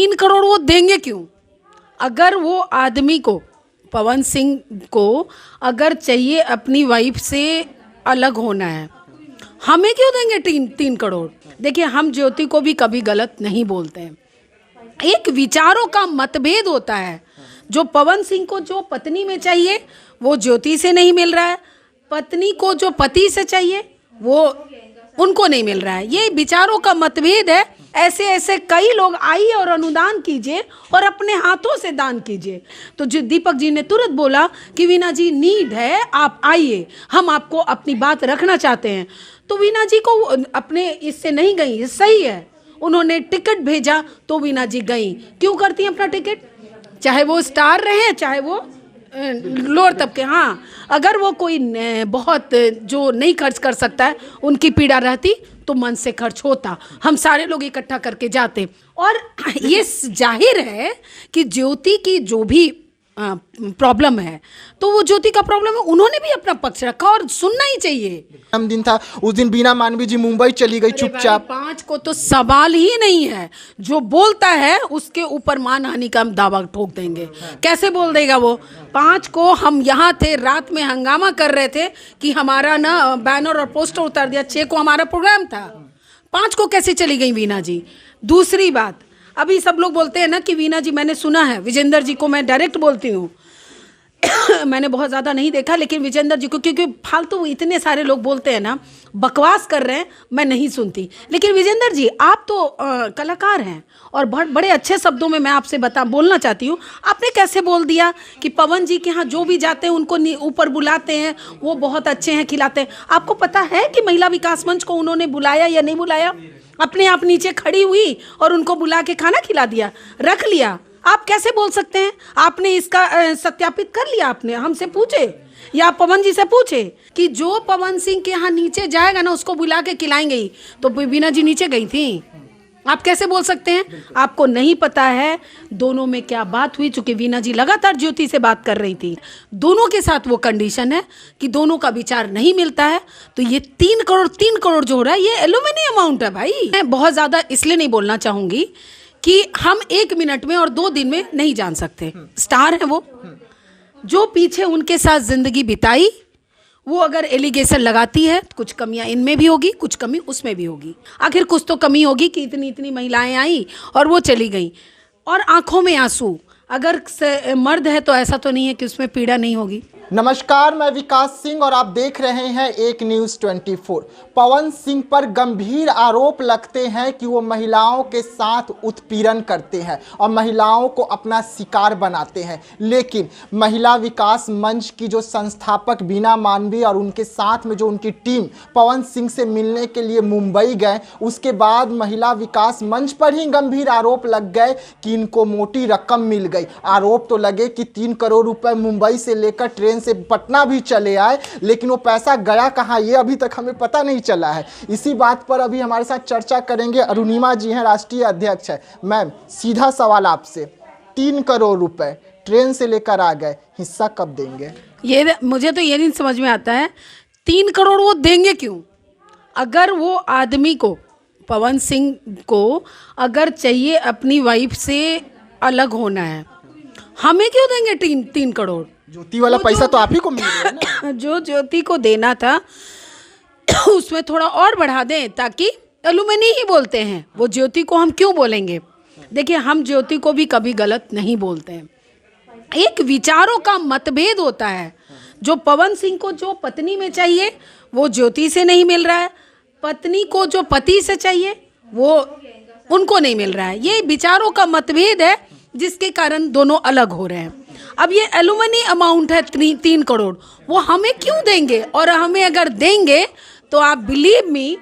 3 करोड़ वो देंगे क्यों? अगर वो आदमी को, पवन सिंह को अगर चाहिए अपनी वाइफ से अलग होना है, हमें क्यों देंगे 3 करोड़? देखिए, हम ज्योति को भी कभी गलत नहीं बोलते हैं। एक विचारों का मतभेद होता है। जो पवन सिंह को जो पत्नी में चाहिए वो ज्योति से नहीं मिल रहा है, पत्नी को जो पति से चाहिए वो उनको नहीं मिल रहा है। ये विचारों का मतभेद है। ऐसे ऐसे कई लोग आइए और अनुदान कीजिए और अपने हाथों से दान कीजिए। तो जो दीपक जी ने तुरंत बोला कि वीना जी नीड है, आप आइए, हम आपको अपनी बात रखना चाहते हैं। तो वीना जी को अपने इससे नहीं गई, सही है, उन्होंने टिकट भेजा तो वीना जी गई। क्यों करती हैं अपना टिकट? चाहे वो स्टार रहे, चाहे वो लोअर तबके। हाँ, अगर वो कोई बहुत जो नहीं खर्च कर सकता है, उनकी पीड़ा रहती तो मन से खर्च होता, हम सारे लोग इकट्ठा करके जाते। और ये जाहिर है कि ज्योति की जो भी प्रॉब्लम है, तो वो ज्योति का प्रॉब्लम है, उन्होंने भी अपना पक्ष रखा और सुनना ही चाहिए। हम दिन था उस दिन वीना मानवी जी मुंबई चली गई चुपचाप। 5 को तो सवाल ही नहीं है, जो बोलता है उसके ऊपर मानहानि का हम दावा ठोक देंगे। कैसे बोल देगा वो? 5 को हम यहाँ थे, रात में हंगामा कर रहे थे कि हमारा ना बैनर और पोस्टर उतार दिया। 6 को हमारा प्रोग्राम था, 5 को कैसे चली गई वीना जी? दूसरी बात, अभी सब लोग बोलते हैं ना कि वीना जी, मैंने सुना है, विजेंद्र जी को मैं डायरेक्ट बोलती हूँ मैंने बहुत ज़्यादा नहीं देखा, लेकिन विजेंद्र जी को, क्योंकि फालतू इतने सारे लोग बोलते हैं ना, बकवास कर रहे हैं, मैं नहीं सुनती। लेकिन विजेंद्र जी, आप तो कलाकार हैं और बहुत बड़े अच्छे शब्दों में मैं आपसे बोलना चाहती हूँ। आपने कैसे बोल दिया कि पवन जी के यहाँ जो भी जाते हैं उनको ऊपर बुलाते हैं, वो बहुत अच्छे हैं, खिलाते हैं। आपको पता है कि महिला विकास मंच को उन्होंने बुलाया या नहीं बुलाया? अपने आप नीचे खड़ी हुई और उनको बुला के खाना खिला दिया, रख लिया। आप कैसे बोल सकते हैं? आपने इसका सत्यापित कर लिया? आपने हमसे पूछे या पवन जी से पूछे कि जो पवन सिंह के यहाँ नीचे जाएगा ना उसको बुला के खिलाएंगे ही? तो वीना जी नीचे गई थी, आप कैसे बोल सकते हैं? आपको नहीं पता है दोनों में क्या बात हुई। चूंकि वीना जी लगातार ज्योति से बात कर रही थी, दोनों के साथ वो कंडीशन है कि दोनों का विचार नहीं मिलता है। तो ये 3 करोड़ जो हो रहा है, ये एलुमिनी अमाउंट है भाई। मैं बहुत ज़्यादा इसलिए नहीं बोलना चाहूँगी कि हम 1 मिनट में और 2 दिन में नहीं जान सकते। स्टार है वो, जो पीछे उनके साथ जिंदगी बिताई, वो अगर एलिगेशन लगाती है, कुछ कमियां इनमें भी होगी, कुछ कमी उसमें भी होगी। आखिर कुछ तो कमी होगी कि इतनी महिलाएं आई और वो चली गई। और आंखों में आंसू, अगर मर्द है तो ऐसा तो नहीं है कि उसमें पीड़ा नहीं होगी। नमस्कार, मैं विकास सिंह और आप देख रहे हैं एक न्यूज़ 24। पवन सिंह पर गंभीर आरोप लगते हैं कि वो महिलाओं के साथ उत्पीड़न करते हैं और महिलाओं को अपना शिकार बनाते हैं। लेकिन महिला विकास मंच की जो संस्थापक वीना मानवी और उनके साथ में जो उनकी टीम पवन सिंह से मिलने के लिए मुंबई गए, उसके बाद महिला विकास मंच पर ही गंभीर आरोप लग गए कि इनको मोटी रकम मिल गई। आरोप तो लगे कि 3 करोड़ रुपए मुंबई से लेकर ट्रेन से पटना भी चले आए, लेकिन वो पैसा गया कहाँ, ये अभी तक हमें पता नहीं चला है। इसी बात पर अभी हमारे साथ चर्चा करेंगे अरुणिमा जी हैं, राष्ट्रीय अध्यक्ष है। मैम, सीधा सवाल आपसे, 3 करोड़ रुपए ट्रेन से लेकर आ गए, हिस्सा कब देंगे? ये मुझे तो ये नहीं समझ में आता है, 3 करोड़ वो देंगे क्यों? अगर वो आदमी को, पवन सिंह को अगर चाहिए अपनी वाइफ से अलग होना है, हमें क्यों देंगे 3 करोड़? ज्योति वाला पैसा तो आप ही को मिल रहा है ना। जो ज्योति को देना था उसमें थोड़ा और बढ़ा दें, ताकि एलुमिनी ही बोलते हैं, वो ज्योति को हम क्यों बोलेंगे? देखिए, हम ज्योति को भी कभी गलत नहीं बोलते हैं। एक विचारों का मतभेद होता है। जो पवन सिंह को जो पत्नी में चाहिए वो ज्योति से नहीं मिल रहा है, पत्नी को जो पति से चाहिए वो उनको नहीं मिल रहा है। ये विचारों का मतभेद है जिसके कारण दोनों अलग हो रहे हैं। अब ये एलुमिनी अमाउंट है 3 करोड़, वो हमें क्यों देंगे? और हमें अगर देंगे तो आप बिलीव मी,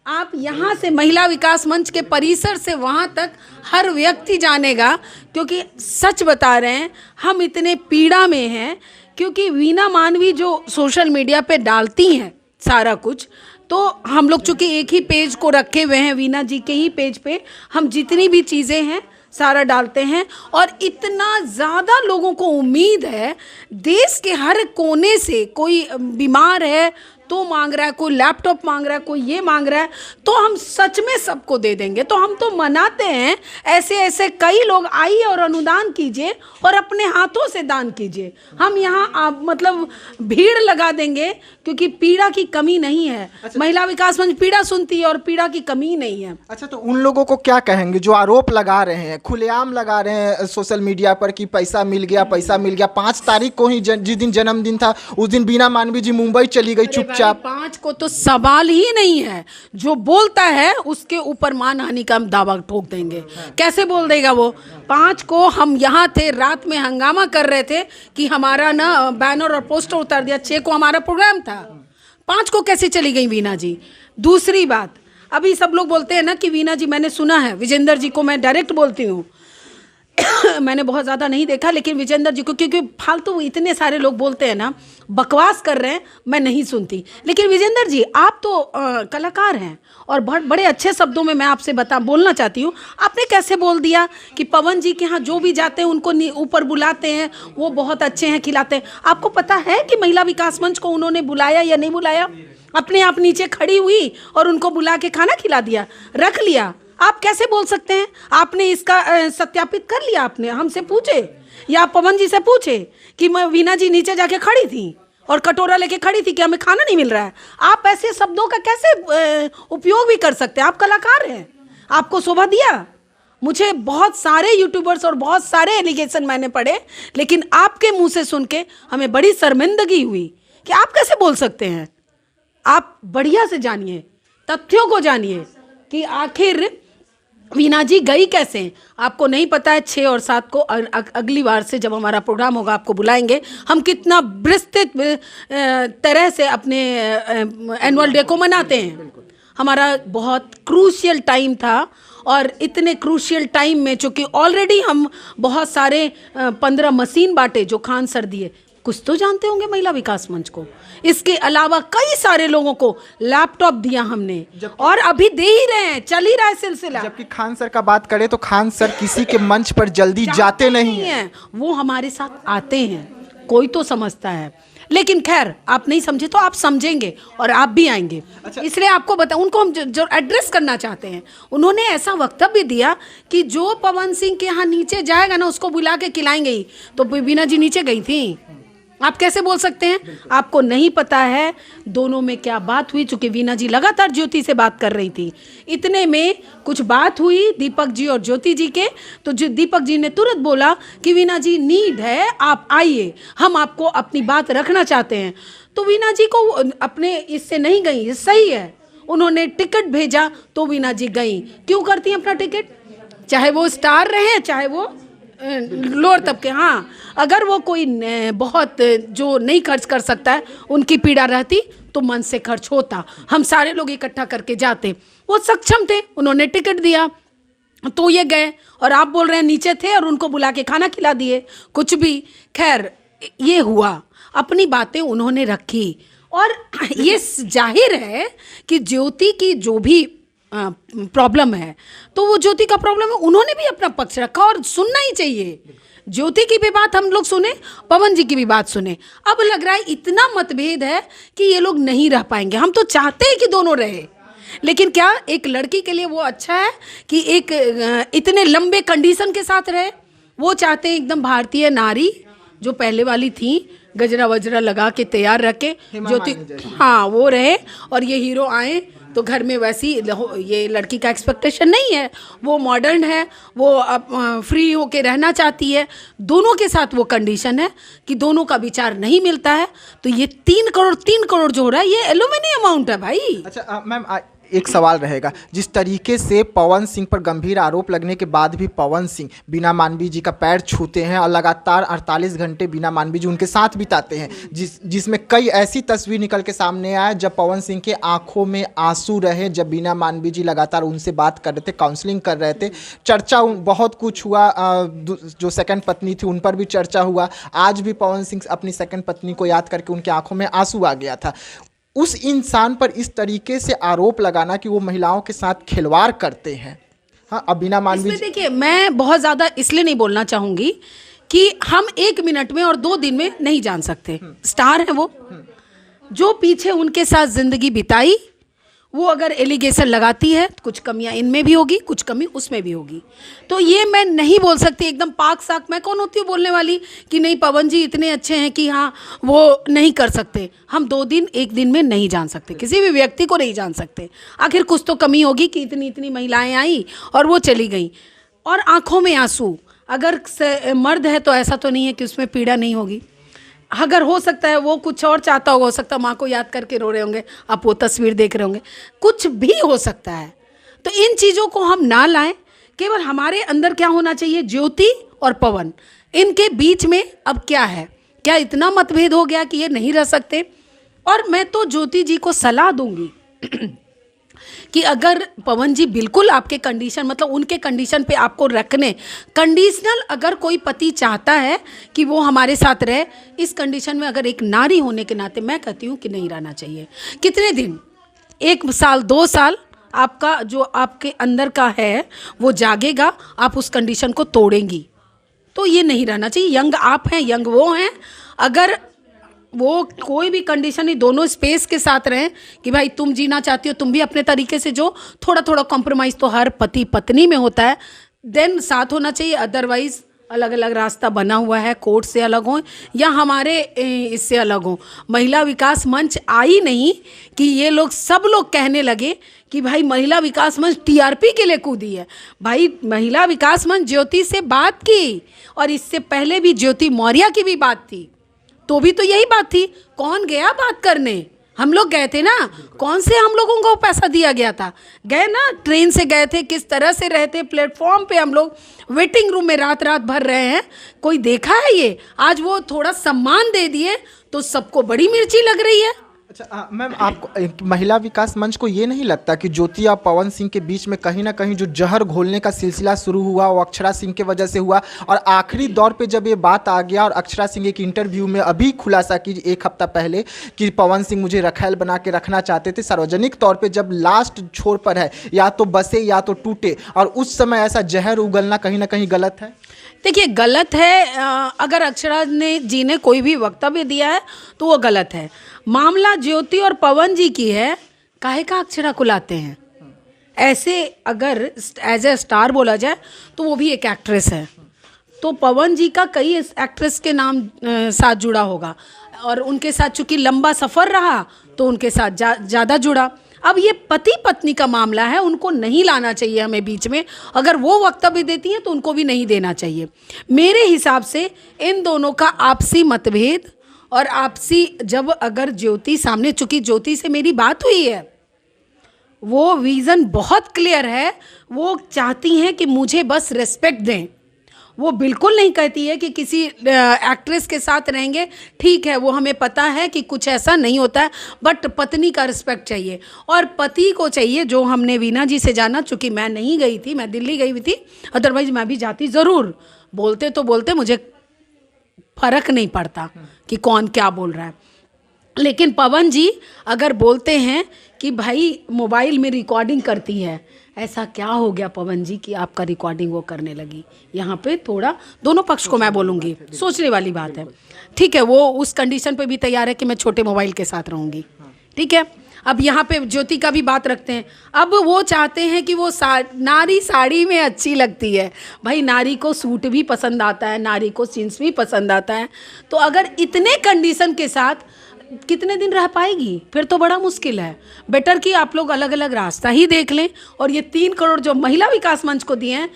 आप यहाँ से महिला विकास मंच के परिसर से वहाँ तक हर व्यक्ति जानेगा, क्योंकि सच बता रहे हैं, हम इतने पीड़ा में हैं। क्योंकि वीना मानवी जो सोशल मीडिया पे डालती हैं सारा कुछ, तो हम लोग चूँकि एक ही पेज को रखे हुए हैं, वीना जी के ही पेज पे हम जितनी भी चीज़ें हैं सारा डालते हैं। और इतना ज़्यादा लोगों को उम्मीद है, देश के हर कोने से कोई बीमार है तो मांग रहा है, कोई लैपटॉप मांग रहा है, कोई ये मांग रहा है, तो हम सच में सबको दे देंगे। तो हम तो मनाते हैं, ऐसे ऐसे कई लोग आइए और अनुदान कीजिए और अपने हाथों से दान कीजिए। हम यहाँ मतलब भीड़ लगा देंगे, क्योंकि पीड़ा की कमी नहीं है। महिला विकास मंच पीड़ा सुनती है और पीड़ा की कमी नहीं है। अच्छा, तो उन लोगों को क्या कहेंगे जो आरोप लगा रहे हैं, खुलेआम लगा रहे हैं सोशल मीडिया पर कि पैसा मिल गया, पैसा मिल गया। 5 तारीख को ही जिस दिन जन्मदिन था उस दिन बीना मानवी जी मुंबई चली गई चुपचाप। 5 को तो सवाल ही नहीं है। जो बोलता है उसके ऊपर मानहानि का हम दावा ठोक देंगे। कैसे बोल देगा वो? 5 को हम यहाँ थे, रात में हंगामा कर रहे थे कि हमारा ना बैनर और पोस्टर उतार दिया। 6 को हमारा प्रोग्राम था, 5 को कैसे चली गई वीना जी? दूसरी बात, अभी सब लोग बोलते हैं ना कि वीना जी, मैंने सुना है विजेंद्र जी को, मैं डायरेक्ट बोलती हूँ मैंने बहुत ज़्यादा नहीं देखा, लेकिन विजेंद्र जी को, क्योंकि फालतू इतने सारे लोग बोलते हैं ना, बकवास कर रहे हैं, मैं नहीं सुनती। लेकिन विजेंद्र जी, आप तो कलाकार हैं और बहुत बड़े अच्छे शब्दों में मैं आपसे बोलना चाहती हूँ। आपने कैसे बोल दिया कि पवन जी के यहाँ जो भी जाते हैं उनको ऊपर बुलाते हैं, वो बहुत अच्छे हैं, खिलाते हैं। आपको पता है कि महिला विकास मंच को उन्होंने बुलाया या नहीं बुलाया? अपने आप नीचे खड़ी हुई और उनको बुला के खाना खिला दिया, रख लिया। आप कैसे बोल सकते हैं? आपने इसका सत्यापित कर लिया? आपने हमसे पूछे या पवन जी से पूछे कि मैं वीना जी नीचे जाके खड़ी थी और कटोरा लेके खड़ी थी कि हमें खाना नहीं मिल रहा है? आप ऐसे शब्दों का कैसे उपयोग भी कर सकते हैं? आप कलाकार हैं, आपको शोभा दिया। मुझे बहुत सारे यूट्यूबर्स और बहुत सारे एलिगेशन मैंने पढ़े, लेकिन आपके मुंह से सुन के हमें बड़ी शर्मिंदगी हुई कि आप कैसे बोल सकते हैं। आप बढ़िया से जानिए, तथ्यों को जानिए कि आखिर वीना जी गई कैसे। आपको नहीं पता है। 6 और 7 को अगली बार से जब हमारा प्रोग्राम होगा आपको बुलाएंगे। हम कितना विस्तृत तरह से अपने एनुअल डे को मनाते हैं। हमारा बहुत क्रूशियल टाइम था और इतने क्रूशियल टाइम में चूँकि ऑलरेडी हम बहुत सारे 15 मशीन बांटे जो खान सर दिए, कुछ तो जानते होंगे महिला विकास मंच को। इसके अलावा कई सारे लोगों को लैपटॉप दिया हमने और अभी दे ही रहे हैं, चल ही रहा है सिलसिला। जबकि खान सर का बात करें तो खान सर किसी के मंच पर जल्दी जाते नहीं हैं। वो हमारे साथ आते हैं, कोई तो समझता है। लेकिन खैर, आप नहीं समझे तो आप समझेंगे और आप भी आएंगे। अच्छा। इसलिए आपको बताऊं, उनको हम जो एड्रेस करना चाहते हैं, उन्होंने ऐसा वक्तव्य दिया कि जो पवन सिंह के यहाँ नीचे जाएगा ना उसको बुला के खिलाएंगे ही। तो वीना जी नीचे गई थी, आप कैसे बोल सकते हैं? आपको नहीं पता है दोनों में क्या बात हुई। चूंकि वीना जी लगातार ज्योति से बात कर रही थी, इतने में कुछ बात हुई दीपक जी और ज्योति जी के। तो जो दीपक जी ने तुरंत बोला कि वीना जी नीड है, आप आइए, हम आपको अपनी बात रखना चाहते हैं। तो वीना जी को अपने इससे नहीं गई, ये सही है। उन्होंने टिकट भेजा तो वीना जी गई। क्यों करती हैं अपना टिकट? चाहे वो स्टार रहे, चाहे वो लोअर तबके। हाँ, अगर वो कोई बहुत जो नहीं खर्च कर सकता है, उनकी पीड़ा रहती तो मन से खर्च होता, हम सारे लोग इकट्ठा करके जाते। वो सक्षम थे, उन्होंने टिकट दिया तो ये गए। और आप बोल रहे हैं नीचे थे और उनको बुला के खाना खिला दिए, कुछ भी। खैर, ये हुआ, अपनी बातें उन्होंने रखी। और ये जाहिर है कि ज्योति की जो भी प्रॉब्लम है, तो वो ज्योति का प्रॉब्लम है, उन्होंने भी अपना पक्ष रखा और सुनना ही चाहिए। ज्योति की भी बात हम लोग सुने, पवन जी की भी बात सुने। अब लग रहा है इतना मतभेद है कि ये लोग नहीं रह पाएंगे। हम तो चाहते हैं कि दोनों रहे, लेकिन क्या एक लड़की के लिए वो अच्छा है कि एक इतने लंबे कंडीशन के साथ रहे? वो चाहते हैं एकदम भारतीय नारी जो पहले वाली थी, गजरा वजरा लगा के तैयार रखे ज्योति, हाँ वो रहे। और ये हीरो आए तो घर में वैसी, ये लड़की का एक्सपेक्टेशन नहीं है, वो मॉडर्न है, वो फ्री होके रहना चाहती है। दोनों के साथ वो कंडीशन है कि दोनों का विचार नहीं मिलता है। तो ये 3 करोड़ जो हो रहा है, ये एलुमिनी अमाउंट है भाई। अच्छा मैम, एक सवाल रहेगा, जिस तरीके से पवन सिंह पर गंभीर आरोप लगने के बाद भी पवन सिंह बीना मानवी जी का पैर छूते हैं और लगातार 48 घंटे बीना मानवी जी उनके साथ बिताते हैं, जिसमें कई ऐसी तस्वीर निकल के सामने आया जब पवन सिंह के आंखों में आंसू रहे, जब बीना मानवी जी लगातार उनसे बात कर रहे थे, काउंसलिंग कर रहे थे। चर्चा बहुत कुछ हुआ, जो सेकंड पत्नी थी उन पर भी चर्चा हुआ। आज भी पवन सिंह अपनी सेकंड पत्नी को याद करके उनके आंखों में आंसू आ गया था। उस इंसान पर इस तरीके से आरोप लगाना कि वो महिलाओं के साथ खिलवाड़ करते हैं, हाँ, अब बीना मानवी। देखिए, मैं बहुत ज़्यादा इसलिए नहीं बोलना चाहूँगी कि हम 1 मिनट में और 2 दिन में नहीं जान सकते। स्टार है वो, जो पीछे उनके साथ जिंदगी बिताई, वो अगर एलिगेशन लगाती है, कुछ कमियां इनमें भी होगी, कुछ कमी उसमें भी होगी। तो ये मैं नहीं बोल सकती एकदम पाक साक, मैं कौन होती हूँ बोलने वाली कि नहीं पवन जी इतने अच्छे हैं कि हाँ वो नहीं कर सकते। हम 2 दिन 1 दिन में नहीं जान सकते, किसी भी व्यक्ति को नहीं जान सकते। आखिर कुछ तो कमी होगी कि इतनी इतनी महिलाएं आई और वो चली गई। और आंखों में आंसू, अगर मर्द है तो ऐसा तो नहीं है कि उसमें पीड़ा नहीं होगी। अगर हो सकता है वो कुछ और चाहता होगा, हो सकता है माँ को याद करके रो रहे होंगे, आप वो तस्वीर देख रहे होंगे, कुछ भी हो सकता है। तो इन चीज़ों को हम ना लाएं। केवल हमारे अंदर क्या होना चाहिए, ज्योति और पवन, इनके बीच में अब क्या है, क्या इतना मतभेद हो गया कि ये नहीं रह सकते। और मैं तो ज्योति जी को सलाह दूंगी कि अगर पवन जी बिल्कुल आपके कंडीशन, मतलब उनके कंडीशन पे आपको रखने, कंडीशनल अगर कोई पति चाहता है कि वो हमारे साथ रहे, इस कंडीशन में अगर एक नारी होने के नाते मैं कहती हूँ कि नहीं रहना चाहिए। कितने दिन, 1 साल 2 साल आपका जो आपके अंदर का है वो जागेगा, आप उस कंडीशन को तोड़ेंगी। तो ये नहीं रहना चाहिए। यंग आप हैं, यंग वो हैं, अगर वो कोई भी कंडीशन नहीं, दोनों स्पेस के साथ रहें कि भाई तुम जीना चाहती हो तुम भी अपने तरीके से, जो थोड़ा थोड़ा कॉम्प्रोमाइज़ तो हर पति पत्नी में होता है, देन साथ होना चाहिए। अदरवाइज अलग अलग रास्ता बना हुआ है, कोर्ट से अलग हों या हमारे इससे अलग हों। महिला विकास मंच आई नहीं कि ये लोग सब लोग कहने लगे कि भाई महिला विकास मंच टीआरपी के लिए कूदी है। भाई महिला विकास मंच ज्योति से बात की, और इससे पहले भी ज्योति मौर्य की भी बात थी, तो भी तो यही बात थी। कौन गया बात करने, हम लोग गए थे ना, कौन से हम लोगों को पैसा दिया गया था, गए ना, ट्रेन से गए थे, किस तरह से रहते, प्लेटफॉर्म पे हम लोग वेटिंग रूम में रात रात भर रहे हैं, कोई देखा है ये? आज वो थोड़ा सम्मान दे दिए तो सबको बड़ी मिर्ची लग रही है। अच्छा मैम, आपको महिला विकास मंच को ये नहीं लगता कि ज्योति और पवन सिंह के बीच में कहीं ना कहीं जो जहर घोलने का सिलसिला शुरू हुआ वो अक्षरा सिंह के वजह से हुआ, और आखिरी दौर पे जब ये बात आ गया और अक्षरा सिंह एक इंटरव्यू में अभी खुलासा की 1 हफ्ता पहले कि पवन सिंह मुझे रखैल बना के रखना चाहते थे, सार्वजनिक तौर पर जब लास्ट छोर पर है, या तो बसे या तो टूटे, और उस समय ऐसा जहर उगलना कहीं ना कहीं गलत है। देखिए गलत है, अगर अक्षरा जी ने कोई भी वक्तव्य दिया है तो वो गलत है। मामला ज्योति और पवन जी की है, काहे का अक्षरा को लाते हैं? ऐसे अगर एज ए स्टार बोला जाए तो वो भी एक एक्ट्रेस है, तो पवन जी का कई एक्ट्रेस के नाम साथ जुड़ा होगा, और उनके साथ चूंकि लंबा सफ़र रहा तो उनके साथ ज़्यादा जुड़ा। अब ये पति पत्नी का मामला है, उनको नहीं लाना चाहिए हमें बीच में। अगर वो वक्तव्य देती हैं तो उनको भी नहीं देना चाहिए। मेरे हिसाब से इन दोनों का आपसी मतभेद और आपसी, जब अगर ज्योति सामने, चूंकि ज्योति से मेरी बात हुई है, वो विज़न बहुत क्लियर है, वो चाहती हैं कि मुझे बस रिस्पेक्ट दें। वो बिल्कुल नहीं कहती है कि किसी एक्ट्रेस के साथ रहेंगे, ठीक है वो हमें पता है कि कुछ ऐसा नहीं होता है, बट पत्नी का रिस्पेक्ट चाहिए और पति को चाहिए। जो हमने वीना जी से जाना, चूँकि मैं नहीं गई थी, मैं दिल्ली गई हुई थी, अदरवाइज मैं भी जाती ज़रूर। बोलते तो बोलते, मुझे फ़र्क नहीं पड़ता कि कौन क्या बोल रहा है। लेकिन पवन जी अगर बोलते हैं कि भाई मोबाइल में रिकॉर्डिंग करती है, ऐसा क्या हो गया पवन जी कि आपका रिकॉर्डिंग वो करने लगी? यहाँ पे थोड़ा दोनों पक्ष को मैं बोलूँगी, सोचने वाली बात है। ठीक है, वो उस कंडीशन पे भी तैयार है कि मैं छोटे मोबाइल के साथ रहूँगी, ठीक है। अब यहाँ पे ज्योति का भी बात रखते हैं। अब वो चाहते हैं कि वो नारी साड़ी में अच्छी लगती है। भाई नारी को सूट भी पसंद आता है, नारी को जींस भी पसंद आता है। तो अगर इतने कंडीशन के साथ कितने दिन रह पाएगी? फिर तो बड़ा मुश्किल है। बेटर कि आप लोग अलग अलग रास्ता ही देख लें। और ये 3 करोड़ जो महिला विकास मंच को दिए हैं,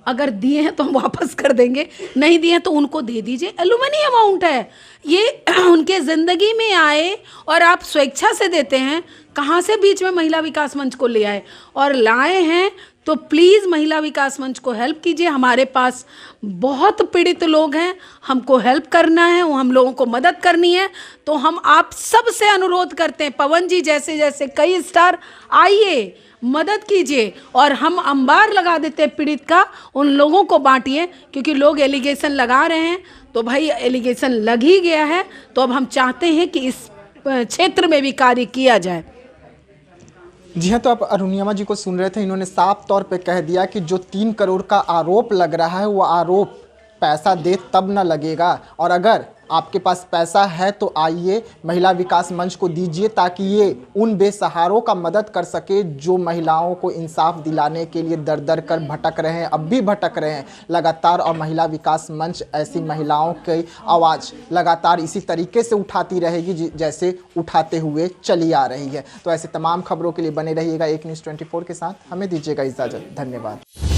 अगर दिए हैं तो हम वापस कर देंगे, नहीं दिए हैं तो उनको दे दीजिए। एलुमनी अमाउंट है ये, उनके ज़िंदगी में आए और आप स्वेच्छा से देते हैं। कहाँ से बीच में महिला विकास मंच को ले आए? और लाए हैं तो प्लीज़ महिला विकास मंच को हेल्प कीजिए। हमारे पास बहुत पीड़ित लोग हैं, हमको हेल्प करना है, वो हम लोगों को मदद करनी है। तो हम आप सब से अनुरोध करते हैं, पवन जी जैसे जैसे कई स्टार, आइए मदद कीजिए और हम अंबार लगा देते हैं पीड़ित का, उन लोगों को बांटिए। क्योंकि लोग एलिगेशन लगा रहे हैं, तो भाई एलिगेशन लग ही गया है, तो अब हम चाहते हैं कि इस क्षेत्र में भी कार्य किया जाए। जी हाँ, तो आप अरुणिमा जी को सुन रहे थे। इन्होंने साफ तौर पे कह दिया कि जो 3 करोड़ का आरोप लग रहा है वो आरोप पैसा दे तब न लगेगा। और अगर आपके पास पैसा है तो आइए महिला विकास मंच को दीजिए, ताकि ये उन बेसहारों का मदद कर सके जो महिलाओं को इंसाफ दिलाने के लिए दर दर कर भटक रहे हैं, अब भी भटक रहे हैं लगातार। और महिला विकास मंच ऐसी महिलाओं की आवाज़ लगातार इसी तरीके से उठाती रहेगी जैसे उठाते हुए चली आ रही है। तो ऐसे तमाम खबरों के लिए बने रहिएगा एक न्यूज़ 24 के साथ। हमें दीजिएगा इजाज़त। धन्यवाद।